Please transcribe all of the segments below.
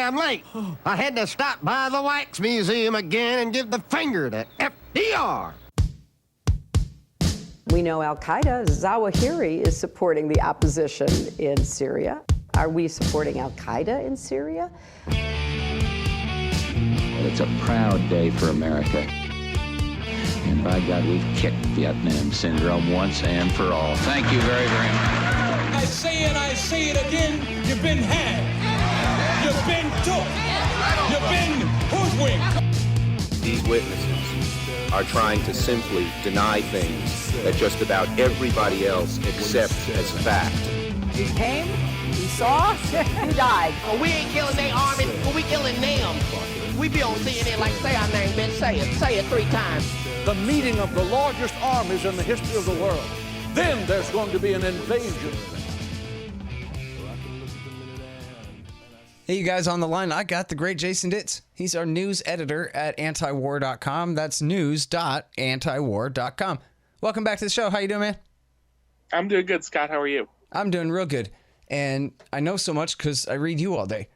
I'm late. I had to stop by the Wax Museum again and give the finger to FDR. We know al-Qaeda, Zawahiri, is supporting the opposition in Syria. Are we supporting al-Qaeda in Syria? It's a proud day for America. And by God, we've kicked Vietnam syndrome once and for all. Thank you very, very much. I say it again, you've been had. You've been took. You've been hoodwinked. These witnesses are trying to simply deny things that just about everybody else accepts as fact. He came, he saw, he died. Well, we ain't killing their army, but we killing them. We be on CNN like, say our name, bitch, say it 3 times. The meeting of the largest armies in the history of the world. Then there's going to be an invasion. Hey, you guys on the line. I got the great Jason Ditz. He's our news editor at antiwar.com. That's news.antiwar.com. Welcome back to the show. How you doing, man? I'm doing good, Scott. How are you? I'm doing real good. And I know so much because I read you all day.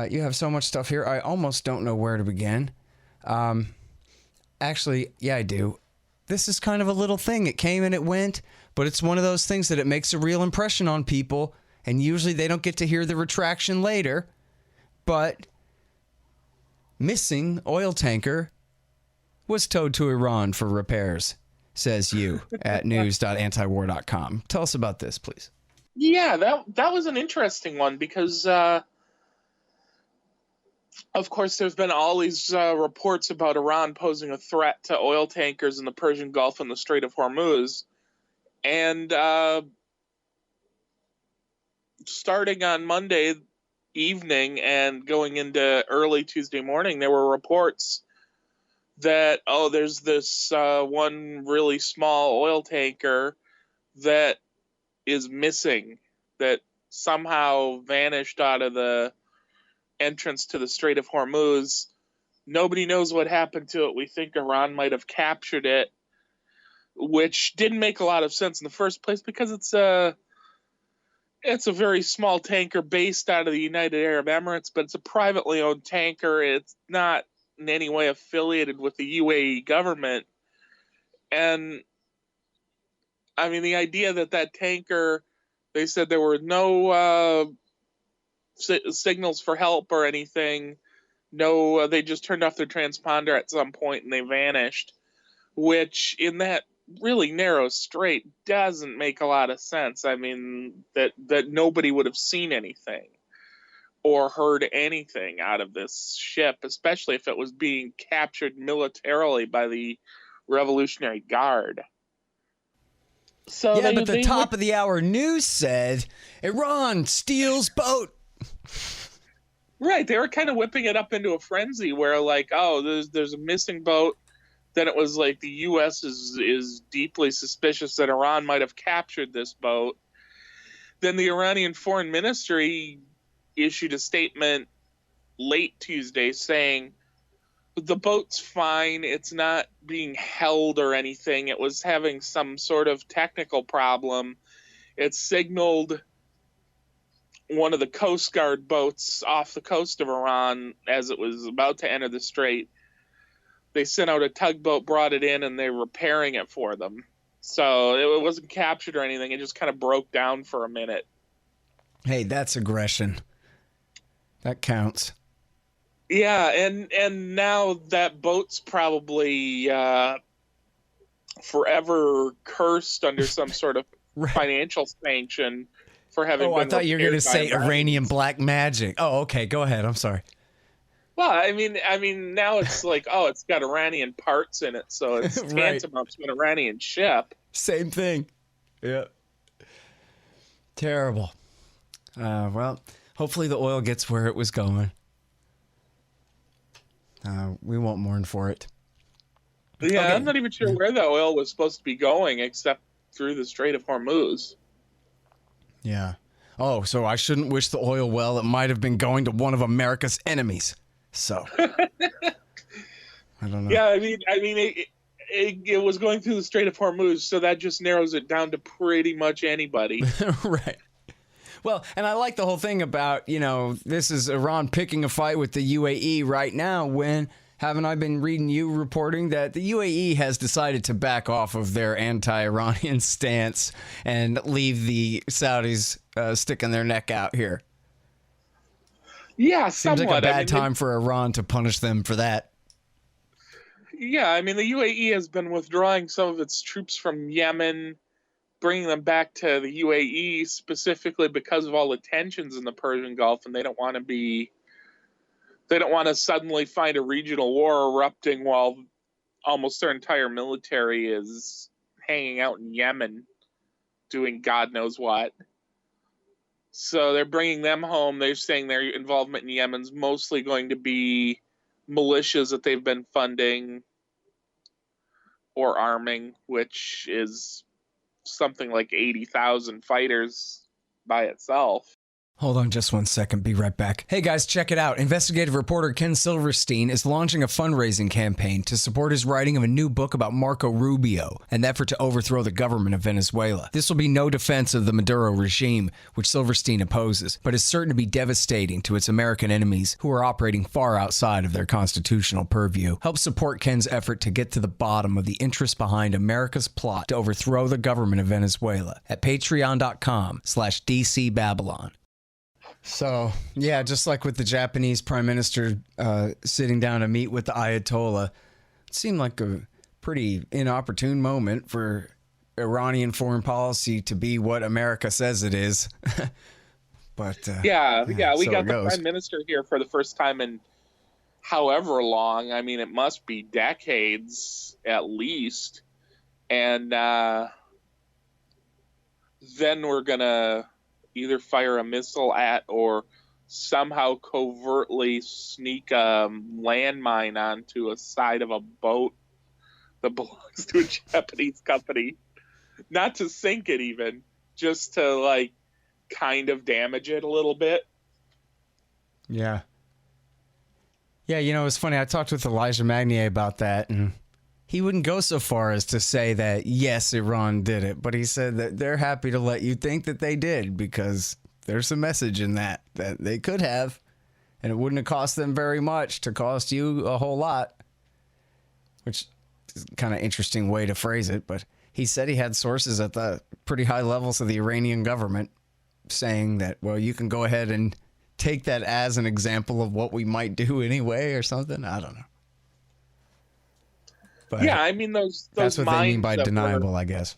You have so much stuff here. I almost don't know where to begin. Actually, yeah, I do. This is kind of a little thing. It came and it went, but it's one of those things that it makes a real impression on people, and usually they don't get to hear the retraction later. But missing oil tanker was towed to Iran for repairs, says you at news.antiwar.com. Tell us about this, please. Yeah, that was an interesting one because, of course, there's been all these reports about Iran posing a threat to oil tankers in the Persian Gulf and the Strait of Hormuz. And starting on Monday evening and going into early Tuesday morning, there were reports that, there's this one really small oil tanker that is missing, that somehow vanished out of the entrance to the Strait of Hormuz. Nobody knows what happened to it. We think Iran might have captured it, which didn't make a lot of sense in the first place because it's a very small tanker based out of the United Arab Emirates, but it's a privately owned tanker. It's not in any way affiliated with the UAE government. And I mean, the idea that tanker, they said there were no signals for help or anything. No, they just turned off their transponder at some point and they vanished, which in that really narrow strait doesn't make a lot of sense. I mean, that nobody would have seen anything or heard anything out of this ship, especially if it was being captured militarily by the Revolutionary Guard. So yeah, but the top of the hour news said Iran steals boat. Right, they were kind of whipping it up into a frenzy where, like, there's a missing boat. Then it was like the U.S. is deeply suspicious that Iran might have captured this boat. Then the Iranian Foreign Ministry issued a statement late Tuesday saying the boat's fine. It's not being held or anything. It was having some sort of technical problem. It signaled one of the Coast Guard boats off the coast of Iran as it was about to enter the strait. They sent out a tugboat, brought it in, and they're repairing it for them. So it wasn't captured or anything. It just kind of broke down for a minute. Hey, that's aggression. That counts. Yeah, and now that boat's probably forever cursed under some sort of financial sanction for having been I thought you were going to say Iranians. Iranian black magic. Oh, okay. Go ahead. I'm sorry. Well, I mean, now it's like, it's got Iranian parts in it, so it's tantamount to an Iranian ship. Same thing. Yeah. Terrible. Well, hopefully the oil gets where it was going. We won't mourn for it. Yeah, okay. I'm not even sure where the oil was supposed to be going except through the Strait of Hormuz. Yeah. Oh, so I shouldn't wish the oil well. It might have been going to one of America's enemies. So, I don't know. Yeah, I mean, it was going through the Strait of Hormuz, so that just narrows it down to pretty much anybody. Right. Well, and I like the whole thing about, this is Iran picking a fight with the UAE right now when, haven't I been reading you reporting that the UAE has decided to back off of their anti-Iranian stance and leave the Saudis sticking their neck out here? Yeah, Seems somewhat. like a bad time for Iran to punish them for that. Yeah, I mean, the UAE has been withdrawing some of its troops from Yemen, bringing them back to the UAE specifically because of all the tensions in the Persian Gulf, and they don't want to suddenly find a regional war erupting while almost their entire military is hanging out in Yemen doing God knows what. So they're bringing them home. They're saying their involvement in Yemen's mostly going to be militias that they've been funding or arming, which is something like 80,000 fighters by itself. Hold on just 1 second. Be right back. Hey guys, check it out. Investigative reporter Ken Silverstein is launching a fundraising campaign to support his writing of a new book about Marco Rubio, an effort to overthrow the government of Venezuela. This will be no defense of the Maduro regime, which Silverstein opposes, but is certain to be devastating to its American enemies who are operating far outside of their constitutional purview. Help support Ken's effort to get to the bottom of the interest behind America's plot to overthrow the government of Venezuela at patreon.com/DCBabylon. So, yeah, just like with the Japanese prime minister sitting down to meet with the Ayatollah, it seemed like a pretty inopportune moment for Iranian foreign policy to be what America says it is. But we got the prime minister here for the first time in however long. I mean, it must be decades at least. And then we're going to either fire a missile at or somehow covertly sneak a landmine onto a side of a boat that belongs to a Japanese company. Not to sink it even, just to kind of damage it a little bit. Yeah. Yeah, it's funny. I talked with Elijah Magnier about that, and he wouldn't go so far as to say that, yes, Iran did it, but he said that they're happy to let you think that they did because there's a message in that they could have, and it wouldn't have cost them very much to cost you a whole lot, which is kind of interesting way to phrase it. But he said he had sources at the pretty high levels of the Iranian government saying that, well, you can go ahead and take that as an example of what we might do anyway or something. I don't know. But yeah, I mean, those that's what they mean by deniable, I guess.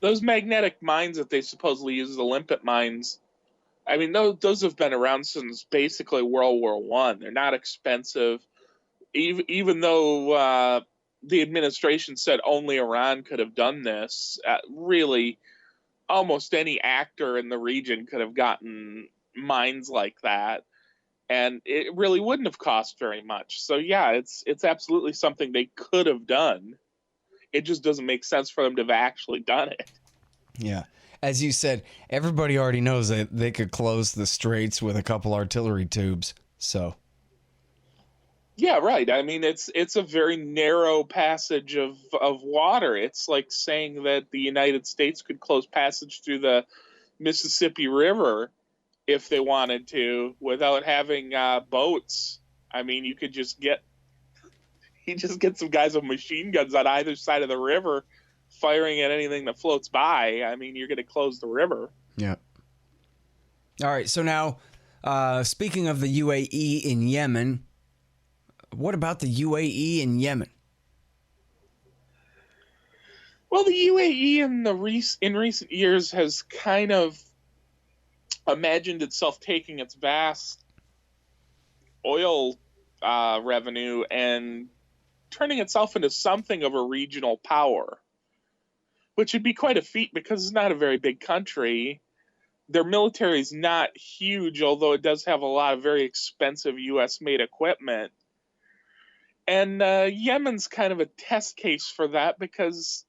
Those magnetic mines that they supposedly use, the limpet mines, I mean, those have been around since basically World War I. They're not expensive. Even though the administration said only Iran could have done this, really, almost any actor in the region could have gotten mines like that. And it really wouldn't have cost very much. So, yeah, it's absolutely something they could have done. It just doesn't make sense for them to have actually done it. Yeah. As you said, everybody already knows that they could close the straits with a couple artillery tubes. So. Yeah, right. I mean, it's a very narrow passage of water. It's like saying that the United States could close passage through the Mississippi River if they wanted to, without having boats. I mean, you just get some guys with machine guns on either side of the river firing at anything that floats by. I mean, you're going to close the river. Yeah. All right. So now, speaking of the UAE in Yemen, what about the UAE in Yemen? Well, the UAE in recent years has kind of imagined itself taking its vast oil revenue and turning itself into something of a regional power, which would be quite a feat because it's not a very big country. Their military is not huge, although it does have a lot of very expensive U.S.-made equipment. And Yemen's kind of a test case for that because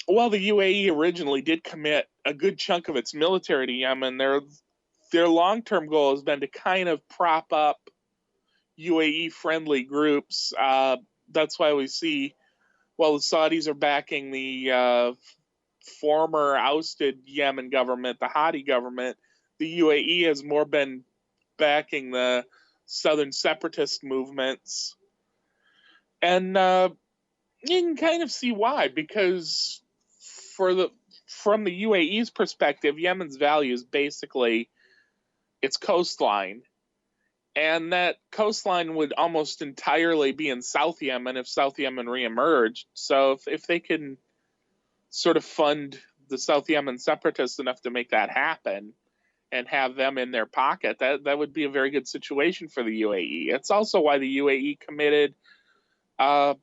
while the UAE originally did commit a good chunk of its military to Yemen, their long-term goal has been to kind of prop up UAE-friendly groups. That's why we see, while the Saudis are backing the former ousted Yemen government, the Hadi government, the UAE has more been backing the southern separatist movements. And you can kind of see why, because from the UAE's perspective, Yemen's value is basically its coastline. And that coastline would almost entirely be in South Yemen if South Yemen reemerged. So if they can sort of fund the South Yemen separatists enough to make that happen and have them in their pocket, that would be a very good situation for the UAE. It's also why the UAE committed a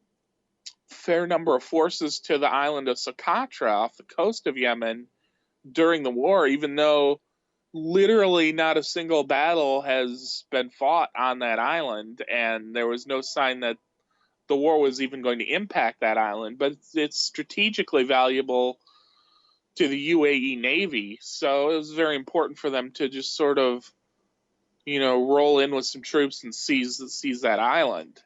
fair number of forces to the island of Socotra off the coast of Yemen during the war, even though literally not a single battle has been fought on that island, and there was no sign that the war was even going to impact that island. But it's strategically valuable to the UAE Navy, so it was very important for them to just sort of, roll in with some troops and seize that island.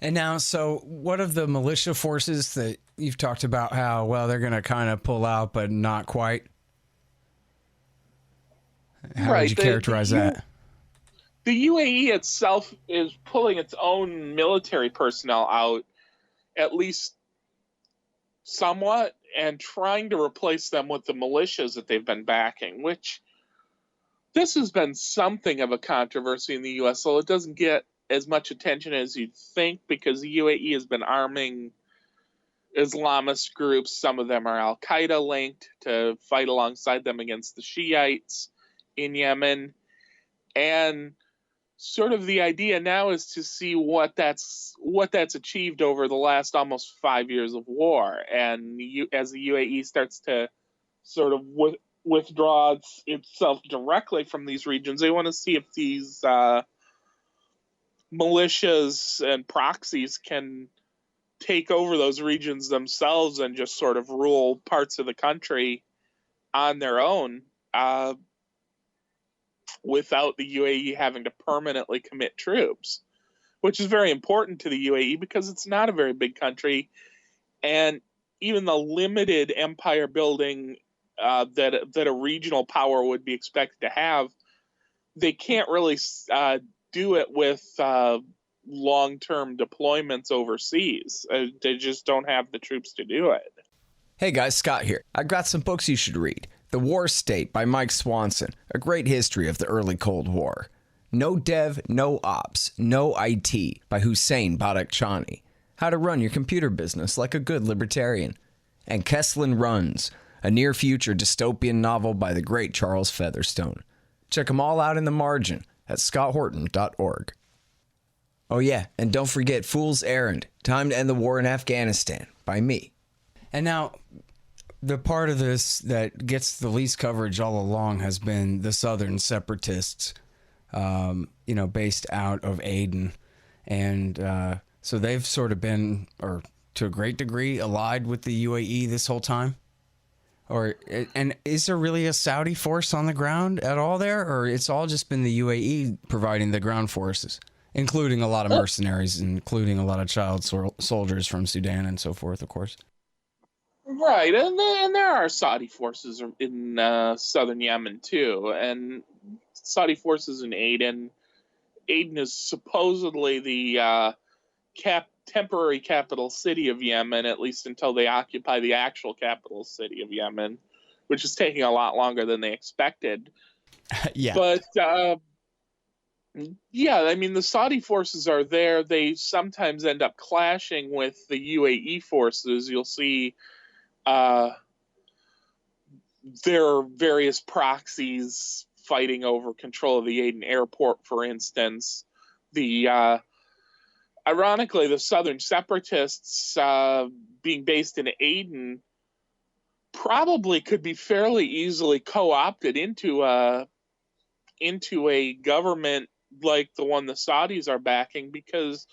And now, so what of the militia forces that you've talked about how, well, they're going to kind of pull out, but not quite? How would you characterize that? The UAE itself is pulling its own military personnel out, at least somewhat, and trying to replace them with the militias that they've been backing, which this has been something of a controversy in the U.S., so it doesn't get as much attention as you'd think, because the UAE has been arming Islamist groups. Some of them are Al-Qaeda linked to fight alongside them against the Shiites in Yemen. And sort of the idea now is to see what that's achieved over the last almost 5 years of war. And as the UAE starts to sort of withdraw itself directly from these regions, they want to see if these militias and proxies can take over those regions themselves and just sort of rule parts of the country on their own, without the UAE having to permanently commit troops, which is very important to the UAE because it's not a very big country, and even the limited empire building that a regional power would be expected to have, they can't really do it with long-term deployments overseas. They just don't have the troops to do it. Hey guys, Scott here. I got some books you should read. The War State by Mike Swanson, a great history of the early Cold War. No Dev, No Ops, No IT by Hussein Badakhshani. How to run your computer business like a good libertarian. And Kesslin Runs, a near-future dystopian novel by the great Charles Featherstone. Check them all out in the margin at scotthorton.org. Oh yeah, and don't forget Fool's Errand, Time to End the War in Afghanistan by me. And now, the part of this that gets the least coverage all along has been the Southern separatists, based out of Aden. And so they've sort of been, or to a great degree, allied with the UAE this whole time? And is there really a Saudi force on the ground at all there? Or it's all just been the UAE providing the ground forces, including a lot of mercenaries, including a lot of child soldiers from Sudan and so forth, of course? Right, and there are Saudi forces in southern Yemen too, and Saudi forces in Aden. Aden is supposedly the temporary capital city of Yemen, at least until they occupy the actual capital city of Yemen, which is taking a lot longer than they expected. Yeah. But, the Saudi forces are there. They sometimes end up clashing with the UAE forces. You'll see there are various proxies fighting over control of the Aden airport, for instance. Ironically, the Southern separatists being based in Aden probably could be fairly easily co-opted into a government like the one the Saudis are backing, because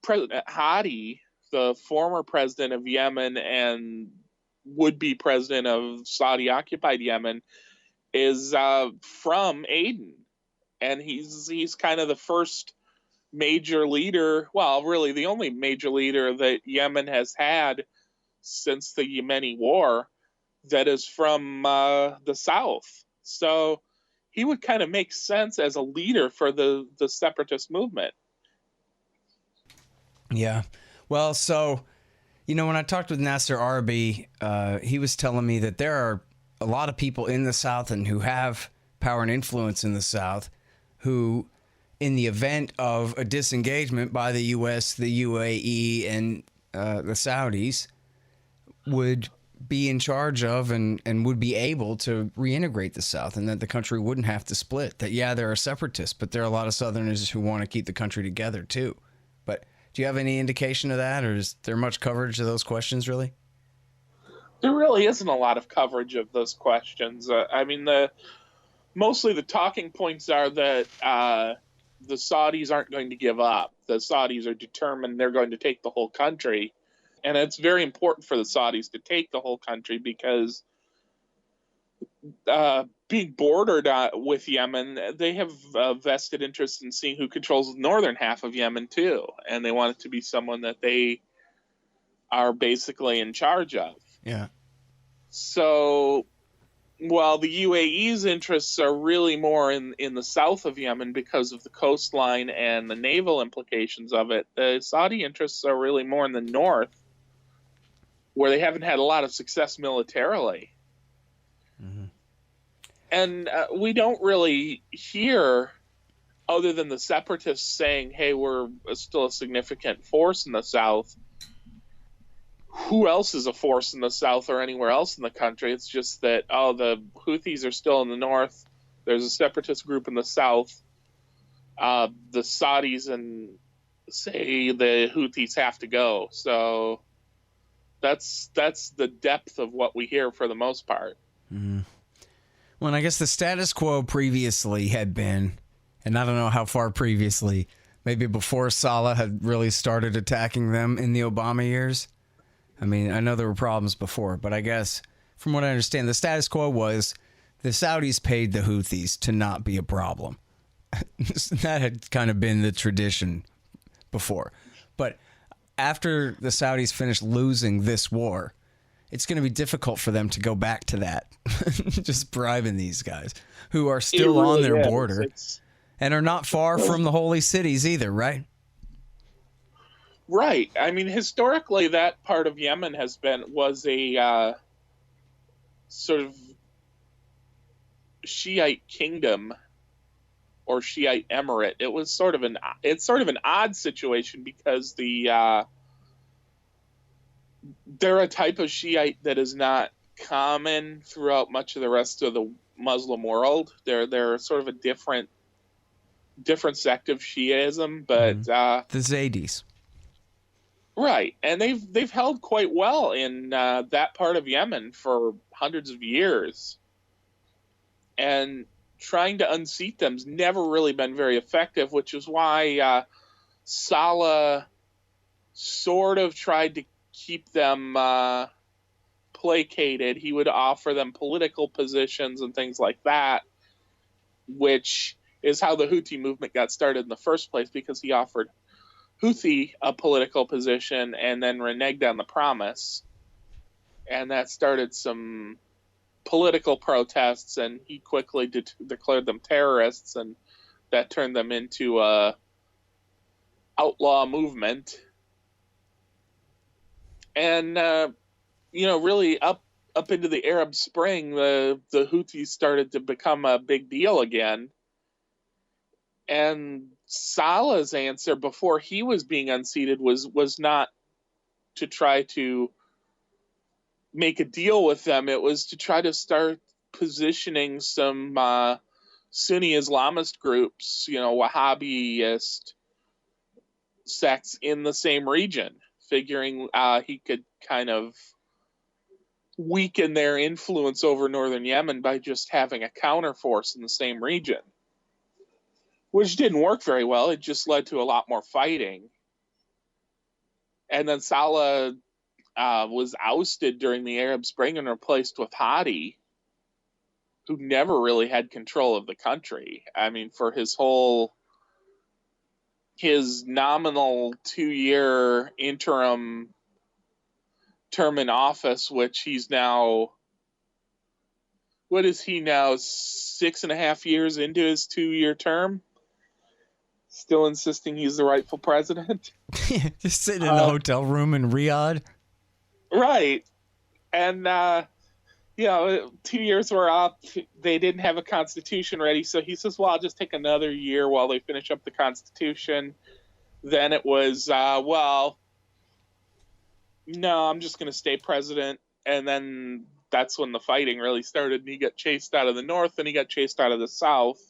President Hadi, the former president of Yemen and would-be president of Saudi-occupied Yemen, is from Aden. And he's kind of the first major leader, well, really the only major leader that Yemen has had since the Yemeni war that is from the south. So he would kind of make sense as a leader for the separatist movement. Yeah. Well, so, you know, when I talked with Nasser Arabi, he was telling me that there are a lot of people in the South and who have power and influence in the South who, in the event of a disengagement by the U.S., the UAE, and the Saudis, would be in charge of and would be able to reintegrate the South, and that the country wouldn't have to split. That, yeah, there are separatists, but there are a lot of Southerners who want to keep the country together, too. But do you have any indication of that, or is there much coverage of those questions, really? There really isn't a lot of coverage of those questions. I mean, mostly the talking points are that the Saudis aren't going to give up. The Saudis are determined they're going to take the whole country. And it's very important for the Saudis to take the whole country because being bordered with Yemen, they have a vested interest in seeing who controls the northern half of Yemen too. And they want it to be someone that they are basically in charge of. Yeah. So while the UAE's interests are really more in the south of Yemen because of the coastline and the naval implications of it, the Saudi interests are really more in the north, where they haven't had a lot of success militarily. Mm-hmm. And we don't really hear, other than the separatists saying, hey, we're still a significant force in the south, who else is a force in the south or anywhere else in the country. It's just that, oh, the Houthis are still in the north. There's a separatist group in the south. The Saudis and say the Houthis have to go. So that's the depth of what we hear for the most part. Mm-hmm. Well, and I guess the status quo previously had been, and I don't know how far previously, maybe before Saleh had really started attacking them in the Obama years. I mean, I know there were problems before, but I guess from what I understand, the status quo was the Saudis paid the Houthis to not be a problem. That had kind of been the tradition before. But after the Saudis finished losing this war, it's going to be difficult for them to go back to that. Just bribing these guys who are still really on their border and are not far from the holy cities either, right? Right. I mean, historically, that part of Yemen was a sort of Shiite kingdom or Shiite emirate. It was sort of an odd situation because they're a type of Shiite that is not common throughout much of the rest of the Muslim world. They're sort of a different sect of Shiism, but the Zaydis. Right, and they've held quite well in that part of Yemen for hundreds of years, and trying to unseat them's never really been very effective, which is why Saleh sort of tried to keep them placated. He would offer them political positions and things like that, which is how the Houthi movement got started in the first place, because he offered Houthi a political position and then reneged on the promise. And that started some political protests, and he quickly declared them terrorists, and that turned them into a outlaw movement. And, really up into the Arab Spring, the Houthis started to become a big deal again. And Saleh's answer before he was being unseated was not to try to make a deal with them. It was to try to start positioning some Sunni Islamist groups, Wahhabist sects in the same region, figuring he could kind of weaken their influence over northern Yemen by just having a counterforce in the same region. Which didn't work very well. It just led to a lot more fighting. And then Saleh was ousted during the Arab Spring and replaced with Hadi, who never really had control of the country. I mean, for his whole his nominal 2-year interim term in office, which he's now, what is he now, 6.5 years into his 2-year term? Still insisting he's the rightful president. Just sitting in a hotel room in Riyadh. Right. And, 2 years were up. They didn't have a constitution ready. So he says, well, I'll just take another year while they finish up the constitution. Then it was, no, I'm just going to stay president. And then that's when the fighting really started. And he got chased out of the north and he got chased out of the south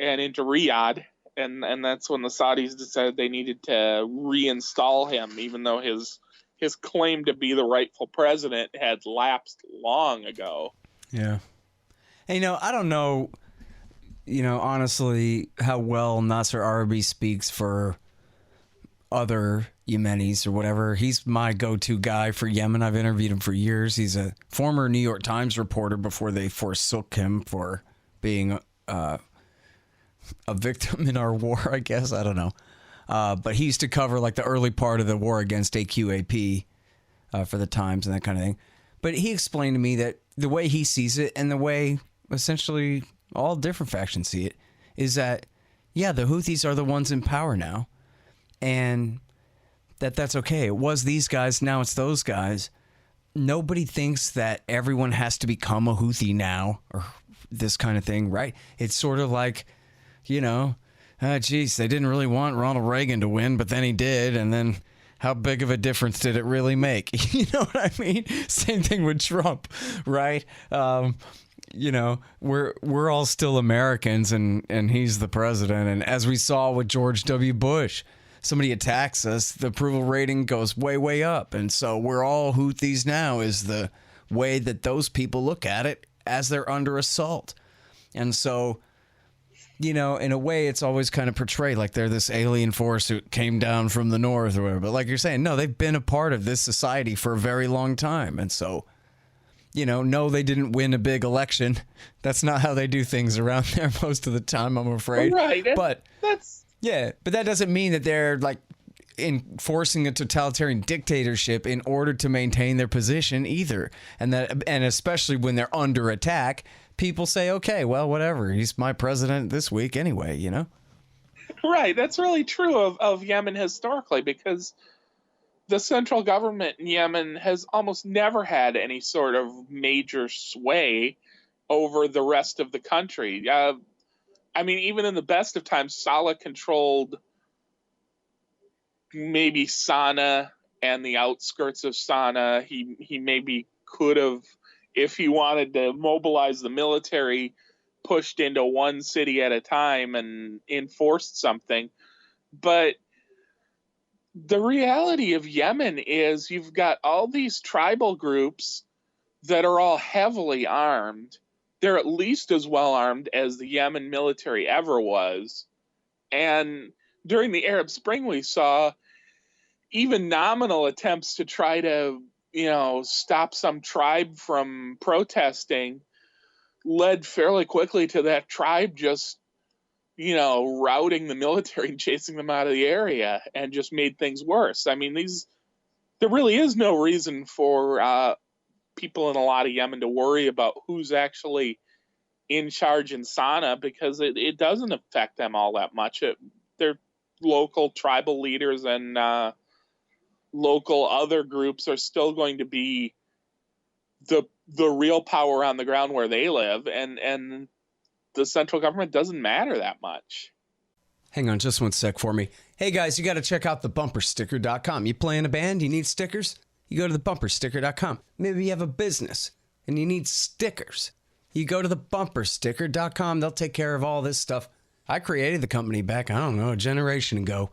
and into Riyadh. And that's when the Saudis decided they needed to reinstall him, even though his claim to be the rightful president had lapsed long ago. Yeah. And, I don't know, honestly, how well Nasser Arabi speaks for other Yemenis or whatever. He's my go-to guy for Yemen. I've interviewed him for years. He's a former New York Times reporter before they forsook him for being a victim in our war, I guess. I don't know. But he used to cover like the early part of the war against AQAP for the Times and that kind of thing. But he explained to me that the way he sees it and the way essentially all different factions see it is that, yeah, the Houthis are the ones in power now. And that's okay. It was these guys, now it's those guys. Nobody thinks that everyone has to become a Houthi now or this kind of thing, right? It's sort of like, they didn't really want Ronald Reagan to win, but then he did. And then how big of a difference did it really make? You know what I mean? Same thing with Trump, right? We're all still Americans and he's the president. And as we saw with George W. Bush, somebody attacks us, the approval rating goes way, way up. And so we're all Houthis now is the way that those people look at it as they're under assault. And so, in a way, it's always kind of portrayed like they're this alien force who came down from the north or whatever. But like you're saying, no, they've been a part of this society for a very long time. And so, no, they didn't win a big election. That's not how they do things around there most of the time, I'm afraid. Right. But that doesn't mean that they're like enforcing a totalitarian dictatorship in order to maintain their position either. And especially when they're under attack, people say, okay, well, whatever. He's my president this week anyway, Right. That's really true of Yemen historically, because the central government in Yemen has almost never had any sort of major sway over the rest of the country. Even in the best of times, Saleh controlled maybe Sana'a and the outskirts of Sana'a. He maybe could have, if he wanted to mobilize the military, pushed into one city at a time and enforced something. But the reality of Yemen is you've got all these tribal groups that are all heavily armed. They're at least as well armed as the Yemen military ever was. And during the Arab Spring, we saw even nominal attempts to try to stop some tribe from protesting led fairly quickly to that tribe just, routing the military and chasing them out of the area, and just made things worse. There really is no reason for people in a lot of Yemen to worry about who's actually in charge in Sana'a, because it doesn't affect them all that much. Their local tribal leaders and local other groups are still going to be the real power on the ground where they live, and the central government doesn't matter that much. Hang on just one sec for me. Hey guys, you got to check out thebumpersticker.com. You play in a band, you need stickers? You go to thebumpersticker.com. Maybe you have a business and you need stickers. You go to thebumpersticker.com. They'll take care of all this stuff. I created the company back, a generation ago.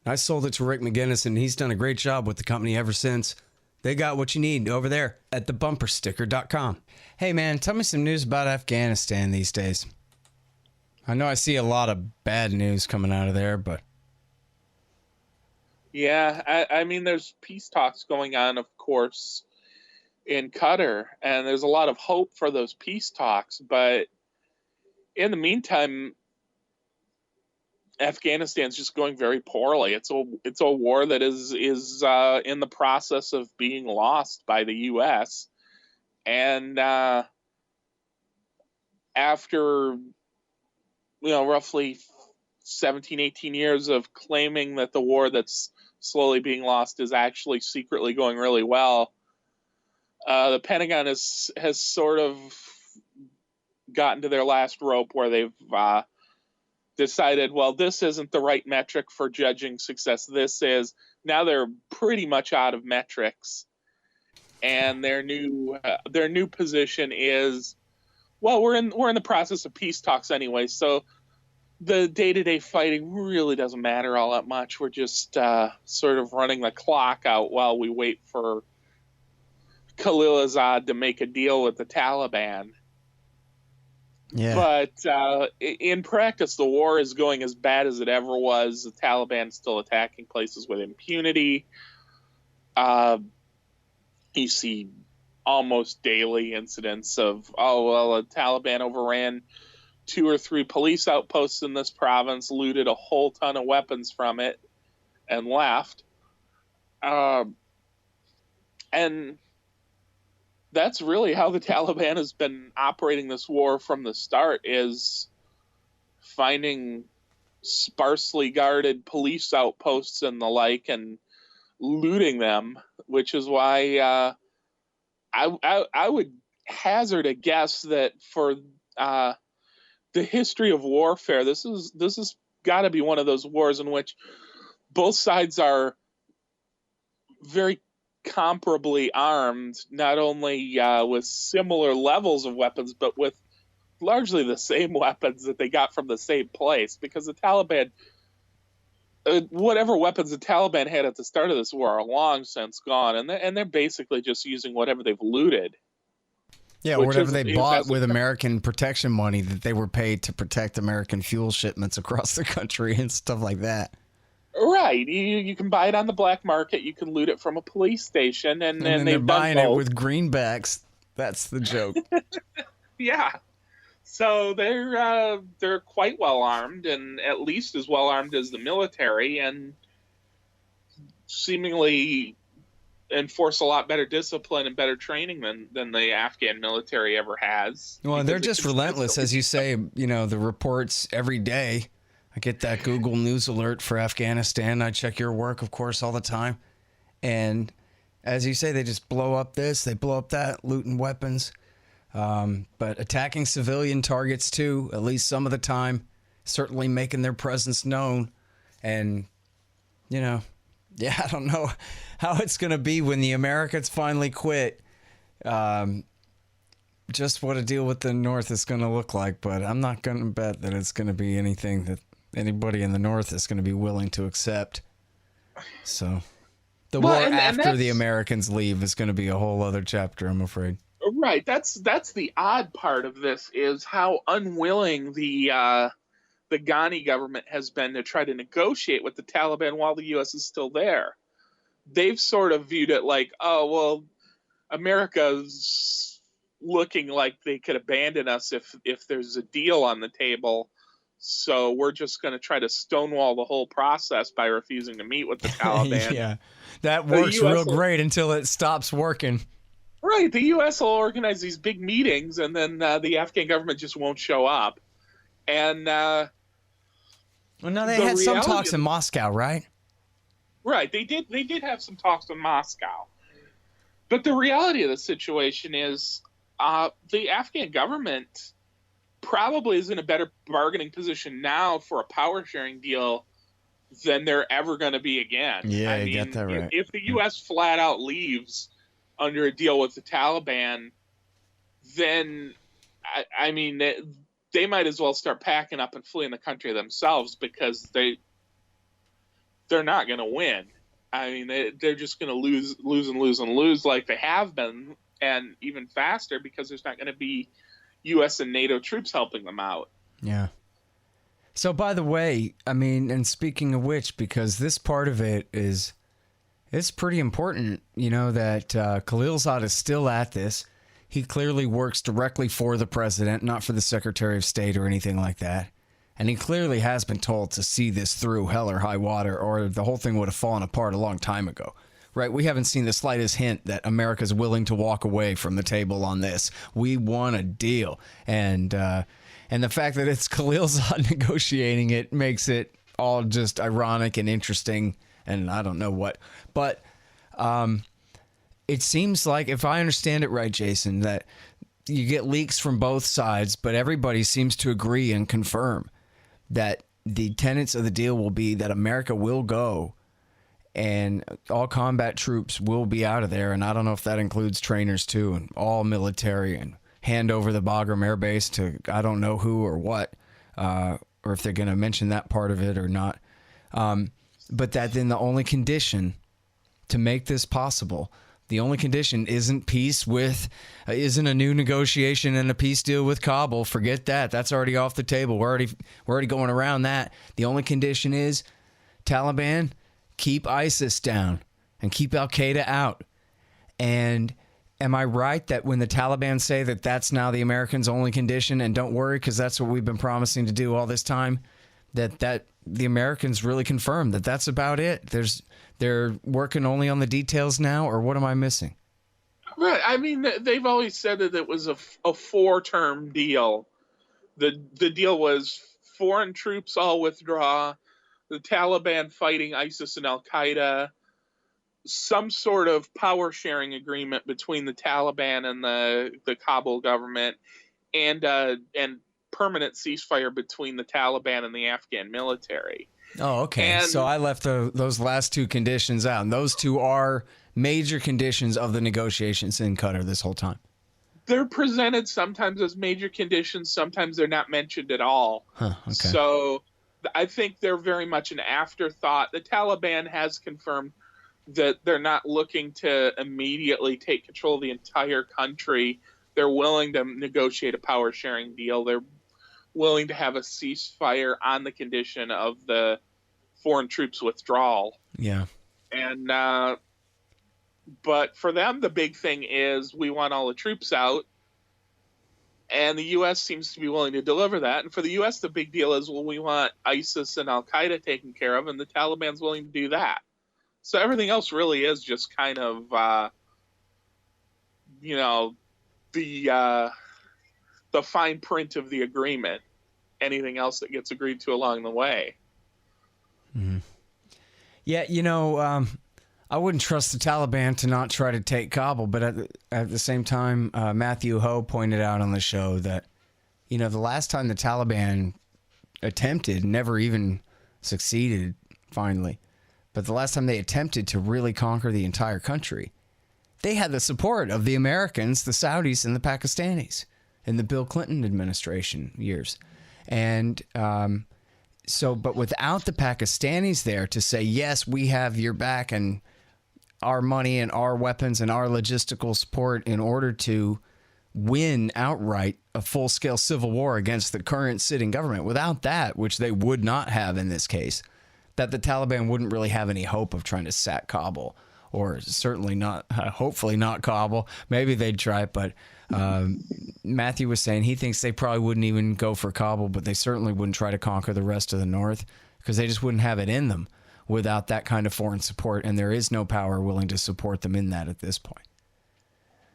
I sold it to Rick McGinnis, and he's done a great job with the company ever since. They got what you need over there at thebumpersticker.com. Hey, man, tell me some news about Afghanistan these days. I know I see a lot of bad news coming out of there, but... Yeah, there's peace talks going on, of course, in Qatar, and there's a lot of hope for those peace talks. But in the meantime, Afghanistan's just going very poorly. It's a war that is in the process of being lost by the U.S. And after roughly 17, 18 years of claiming that the war that's slowly being lost is actually secretly going really well, the Pentagon has sort of gotten to their last rope where they've decided, well, this isn't the right metric for judging success. Now they're pretty much out of metrics, and their new position is, well, we're in the process of peace talks anyway, so the day-to-day fighting really doesn't matter all that much. We're just sort of running the clock out while we wait for Khalilzad to make a deal with the Taliban. Yeah. But in practice, the war is going as bad as it ever was. The Taliban's still attacking places with impunity. You see almost daily incidents of, the Taliban overran 2 or 3 police outposts in this province, looted a whole ton of weapons from it, and left. And that's really how the Taliban has been operating this war from the start, is finding sparsely guarded police outposts and the like and looting them, which is why I would hazard a guess that for the history of warfare, this is got to be one of those wars in which both sides are very comparably armed, not only with similar levels of weapons, but with largely the same weapons that they got from the same place. Because the Taliban, whatever weapons the Taliban had at the start of this war are long since gone, and they're basically just using whatever they've looted. Yeah, or whatever they bought with American protection money that they were paid to protect American fuel shipments across the country and stuff like that. Right. You can buy it on the black market. You can loot it from a police station, and then they're buying it with greenbacks. That's the joke. Yeah. So they're quite well armed, and at least as well armed as the military, and seemingly enforce a lot better discipline and better training than the Afghan military ever has. Well, they're just relentless, as you say. The reports every day. I get that Google News alert for Afghanistan. I check your work, of course, all the time. And as you say, they just blow up this, they blow up that, looting weapons. But attacking civilian targets, too, at least some of the time, certainly making their presence known. And, I don't know how it's going to be when the Americans finally quit. Just what a deal with the North is going to look like. But I'm not going to bet that it's going to be anything that anybody in the North is going to be willing to accept. So the war after the Americans leave is going to be a whole other chapter, I'm afraid. Right. That's the odd part of this, is how unwilling the Ghani government has been to try to negotiate with the Taliban while the U.S. is still there. They've sort of viewed it like, America's looking like they could abandon us if there's a deal on the table. So we're just going to try to stonewall the whole process by refusing to meet with the Taliban. Yeah, that works real great until it stops working. Right. The U.S. will organize these big meetings, and then the Afghan government just won't show up. And well, now they had some talks in Moscow, right? Right. They did have some talks in Moscow. But the reality of the situation is the Afghan government probably is in a better bargaining position now for a power sharing deal than they're ever going to be again. Yeah, you get that right. If the U.S. flat out leaves under a deal with the Taliban, then they might as well start packing up and fleeing the country themselves, because they're not going to win. They're just going to lose like they have been, and even faster, because there's not going to be U.S. and NATO troops helping them out. Yeah. So, by the way, and speaking of which, because this part of it it's pretty important, that Khalilzad is still at this. He clearly works directly for the president, not for the Secretary of State or anything like that. And he clearly has been told to see this through hell or high water, or the whole thing would have fallen apart a long time ago. Right? We haven't seen the slightest hint that America's willing to walk away from the table on this. We want a deal. And the fact that it's Khalilzad negotiating it makes it all just ironic and interesting, and I don't know what. But it seems like, if I understand it right, Jason, that you get leaks from both sides, but everybody seems to agree and confirm that the tenets of the deal will be that America will go and all combat troops will be out of there. And I don't know if that includes trainers too, and all military, and hand over the Bagram Air Base to I don't know who or what, or if they're going to mention that part of it or not. But that then the only condition to make this possible, the only condition isn't isn't a new negotiation and a peace deal with Kabul. Forget that. That's already off the table. We're already going around that. The only condition is Taliban, keep ISIS down and keep Al-Qaeda out. And am I right that when the Taliban say that that's now the Americans' only condition, and don't worry because that's what we've been promising to do all this time, that the Americans really confirm that that's about it? They're working only on the details now, or what am I missing? Right. I mean, they've always said that it was a 4-term deal. The deal was foreign troops all withdraw, the Taliban fighting ISIS and Al-Qaeda, some sort of power sharing agreement between the Taliban and the Kabul government, and permanent ceasefire between the Taliban and the Afghan military. Oh, okay. And so I left those last two conditions out, and those two are major conditions of the negotiations in Qatar this whole time. They're presented sometimes as major conditions, sometimes they're not mentioned at all. Huh, okay. So I think they're very much an afterthought. The Taliban has confirmed that they're not looking to immediately take control of the entire country. They're willing to negotiate a power sharing deal. They're willing to have a ceasefire on the condition of the foreign troops withdrawal. Yeah. And but for them, the big thing is we want all the troops out. And the U.S. seems to be willing to deliver that. And for the U.S., the big deal is, well, we want ISIS and Al-Qaeda taken care of, and the Taliban's willing to do that. So everything else really is just kind of, the fine print of the agreement. Anything else that gets agreed to along the way. Mm-hmm. Yeah, I wouldn't trust the Taliban to not try to take Kabul, but at the same time, Matthew Ho pointed out on the show that, the last time the Taliban attempted, never even succeeded, finally, but the last time they attempted to really conquer the entire country, they had the support of the Americans, the Saudis, and the Pakistanis in the Bill Clinton administration years. And but without the Pakistanis there to say, yes, we have your back and our money and our weapons and our logistical support in order to win outright a full-scale civil war against the current sitting government, without that, which they would not have in this case, that the Taliban wouldn't really have any hope of trying to sack Kabul, or certainly not, hopefully not Kabul. Maybe they'd try it, but Matthew was saying he thinks they probably wouldn't even go for Kabul, but they certainly wouldn't try to conquer the rest of the north because they just wouldn't have it in them without that kind of foreign support, and there is no power willing to support them in that at this point.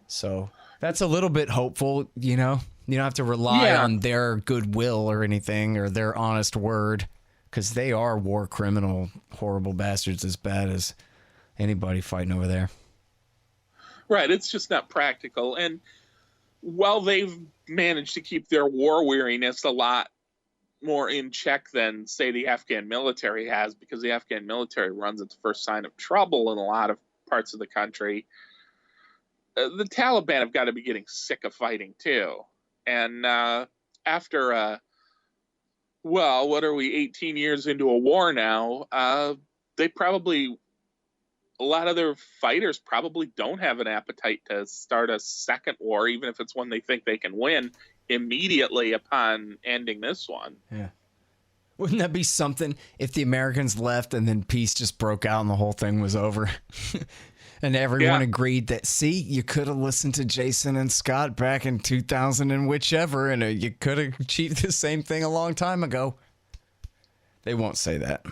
So that's a little bit hopeful, You don't have to rely on their goodwill or anything, or their honest word, because they are war criminal, horrible bastards, as bad as anybody fighting over there. Right, it's just not practical. And while they've managed to keep their war weariness a lot more in check than, say, the Afghan military has, because the Afghan military runs its first sign of trouble in a lot of parts of the country, the Taliban have got to be getting sick of fighting too. And after, what are we, 18 years into a war now, a lot of their fighters probably don't have an appetite to start a second war, even if it's one they think they can win immediately upon ending this one. Yeah. Wouldn't that be something if the Americans left and then peace just broke out and the whole thing was over? And everyone agreed that, see, you could have listened to Jason and Scott back in 2000 and whichever, and you could have achieved the same thing a long time ago. They won't say that.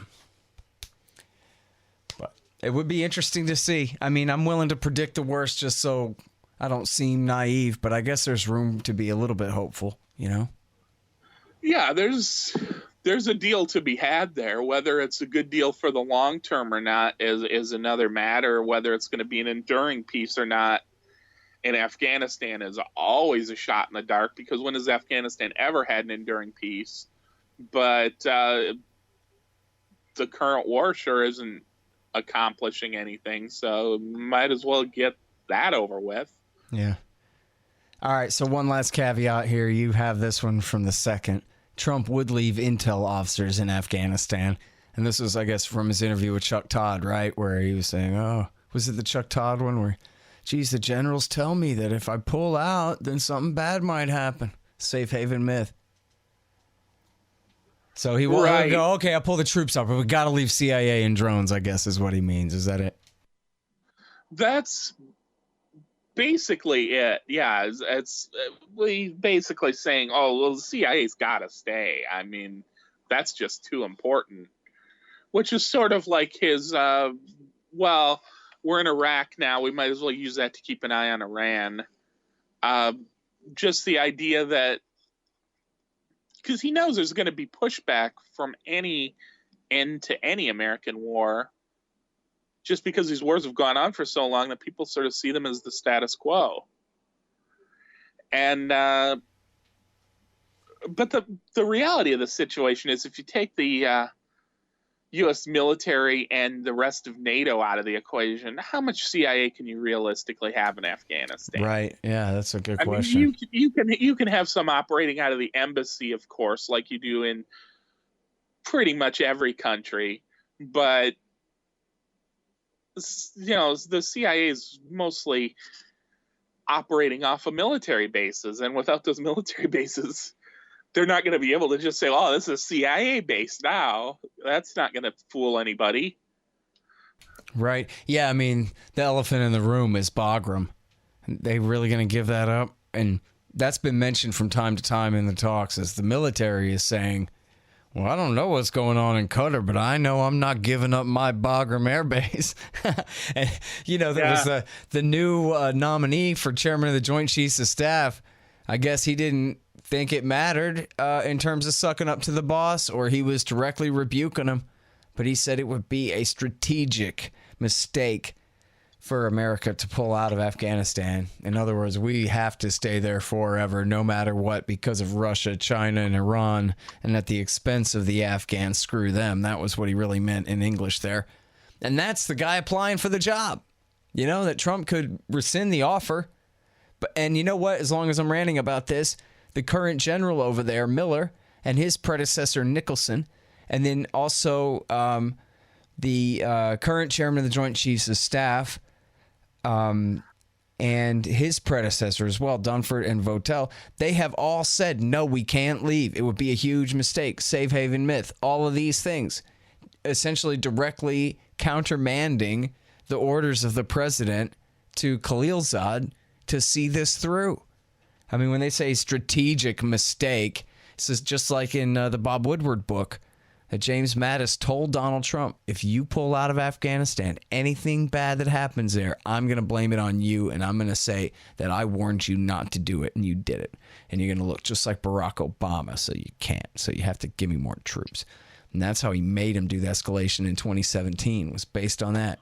But it would be interesting to see. I mean, I'm willing to predict the worst just so I don't seem naive, but I guess there's room to be a little bit hopeful, you know? Yeah, there's a deal to be had there. Whether it's a good deal for the long term or not is another matter. Whether it's going to be an enduring peace or not in Afghanistan is always a shot in the dark, because when has Afghanistan ever had an enduring peace? But the current war sure isn't accomplishing anything, so might as well get that over with. Yeah. All right, so one last caveat here. You have this one from the second. Trump would leave intel officers in Afghanistan. And this was, I guess, from his interview with Chuck Todd, right? Where he was saying, oh, was it the Chuck Todd one where, geez, the generals tell me that if I pull out, then something bad might happen. Safe haven myth. So he will go, okay, I'll pull the troops out, but we got to leave CIA and drones, I guess is what he means. Is that it? That's basically it. Yeah, it's basically saying, oh, well, the CIA's got to stay. I mean, that's just too important. Which is sort of like his, well, we're in Iraq now. We might as well use that to keep an eye on Iran. Just the idea that, because he knows there's going to be pushback from any end to any American war, just because these wars have gone on for so long that people sort of see them as the status quo. And but the reality of the situation is, if you take the U.S. military and the rest of NATO out of the equation, how much CIA can you realistically have in Afghanistan? Right. Yeah, that's a good I question. mean, you can have some operating out of the embassy, of course, like you do in pretty much every country, but the CIA is mostly operating off of military bases, and without those military bases, they're not going to be able to just say, oh, this is CIA base now. That's not going to fool anybody. Right. Yeah, I mean, the elephant in the room is Bagram. They really going to give that up? And that's been mentioned from time to time in the talks, as the military is saying, well, I don't know what's going on in Qatar, but I know I'm not giving up my Bagram Air Base. And, there was the new nominee for chairman of the Joint Chiefs of Staff. I guess he didn't think it mattered in terms of sucking up to the boss, or he was directly rebuking him. But he said it would be a strategic mistake for America to pull out of Afghanistan. In other words, we have to stay there forever, no matter what, because of Russia, China, and Iran, and at the expense of the Afghans. Screw them. That was what he really meant in English there. And that's the guy applying for the job. That Trump could rescind the offer. And you know what? As long as I'm ranting about this, the current general over there, Miller, and his predecessor, Nicholson, and then also the current chairman of the Joint Chiefs of Staff, and his predecessor as well, Dunford and Votel, they have all said, no, we can't leave. It would be a huge mistake. Safe haven myth. All of these things essentially directly countermanding the orders of the president to Khalilzad to see this through. I mean, when they say strategic mistake, this is just like in the Bob Woodward book that James Mattis told Donald Trump, if you pull out of Afghanistan, anything bad that happens there, I'm going to blame it on you, and I'm going to say that I warned you not to do it, and you did it. And you're going to look just like Barack Obama, so you can't. So you have to give me more troops. And that's how he made him do the escalation in 2017, was based on that.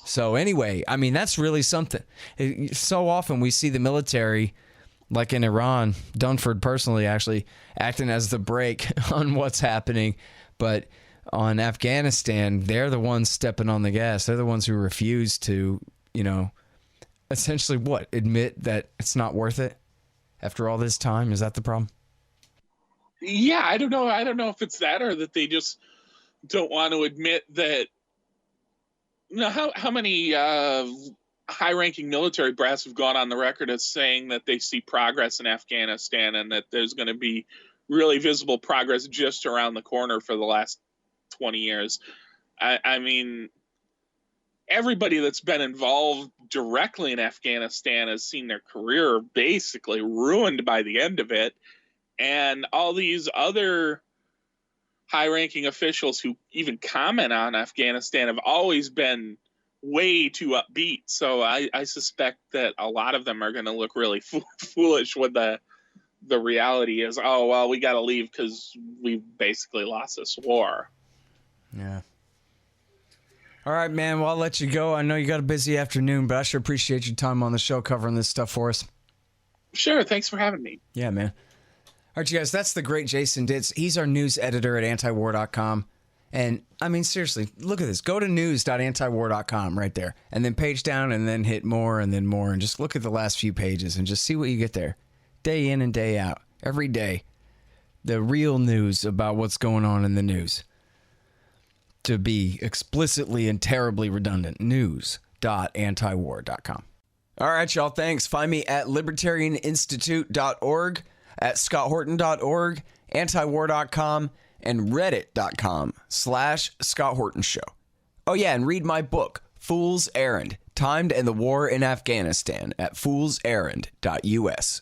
So anyway, I mean, that's really something. So often we see the military, like in Iran, Dunford personally actually acting as the brake on what's happening. But on Afghanistan, they're the ones stepping on the gas. They're the ones who refuse to, essentially admit that it's not worth it after all this time. Is that the problem? Yeah, I don't know. I don't know if it's that, or that they just don't want to admit that. How many high-ranking military brass have gone on the record as saying that they see progress in Afghanistan, and that there's going to be really visible progress just around the corner for the last 20 years. I mean, everybody that's been involved directly in Afghanistan has seen their career basically ruined by the end of it. And all these other high-ranking officials who even comment on Afghanistan have always been way too upbeat. So I suspect that a lot of them are going to look really foolish when the reality is, oh, well, we got to leave because we basically lost this war. Yeah. All right, man. Well, I'll let you go. I know you got a busy afternoon, but I sure appreciate your time on the show covering this stuff for us. Sure. Thanks for having me. Yeah, man. All right, you guys, that's the great Jason Ditz. He's our news editor at antiwar.com. And, I mean, seriously, look at this. Go to news.antiwar.com right there. And then page down and then hit more and then more. And just look at the last few pages and just see what you get there. Day in and day out. Every day. The real news about what's going on in the news. To be explicitly and terribly redundant, news.antiwar.com. All right, y'all, thanks. Find me at libertarianinstitute.org, at scotthorton.org, antiwar.com, and reddit.com/Scott Horton Show. Oh, yeah, and read my book, Fool's Errand, Time to End the War in Afghanistan, at foolserrand.us.